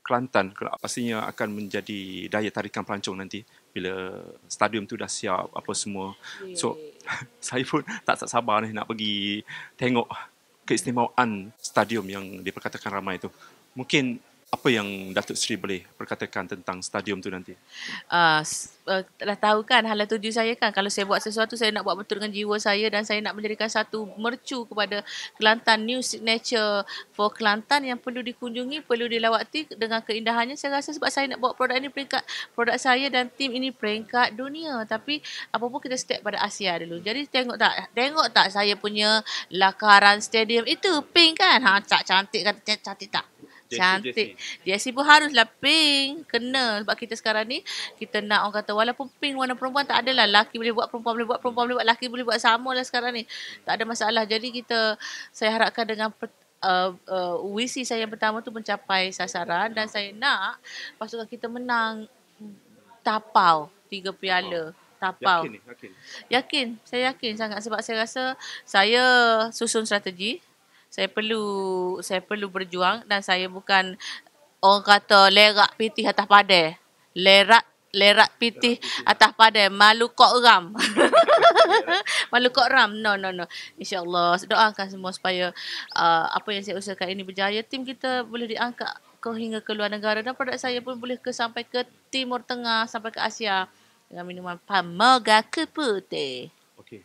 Kelantan pastinya akan menjadi daya tarikan pelancong nanti bila stadium tu dah siap apa semua. So saya pun tak sabar ni nak pergi tengok keistimewaan stadium yang diperkatakan ramai tu. Mungkin apa yang Datuk Seri boleh perkatakan tentang stadium tu nanti? Dah tahu kan hala tuju saya kan, kalau saya buat sesuatu saya nak buat betul dengan jiwa saya dan saya nak menjadikan satu mercu kepada Kelantan, new signature for Kelantan yang perlu dikunjungi, perlu dilawati dengan keindahannya. Saya rasa sebab saya nak buat produk ini peringkat, produk saya dan tim ini peringkat dunia, tapi apa pun kita step pada Asia dulu. Jadi tengok tak saya punya lakaran stadium itu pink kan, tak cantik kan, cantik tak? Cantik. Jersey pun haruslah pink. Kena. Sebab kita sekarang ni, kita nak orang kata, walaupun pink warna perempuan tak adalah. Laki boleh buat, perempuan boleh buat, perempuan boleh buat, laki boleh buat. Sama lah sekarang ni. Tak ada masalah. Jadi saya harapkan dengan visi saya yang pertama tu mencapai sasaran. Dan saya nak pasukan kita menang tapau 3 piala. Tapau. Yakin. Saya yakin sangat. Sebab saya rasa saya susun strategi. Saya perlu berjuang dan saya bukan orang kata lerak pitih atas padai. Lerak pitih atas padai. Malu kok ram. Malu kok ram. No. InsyaAllah. Doakan semua supaya apa yang saya usahakan ini berjaya. Tim kita boleh diangkat hingga ke luar negara dan produk saya pun boleh sampai ke Timur Tengah, sampai ke Asia dengan minuman Pamaga Putih.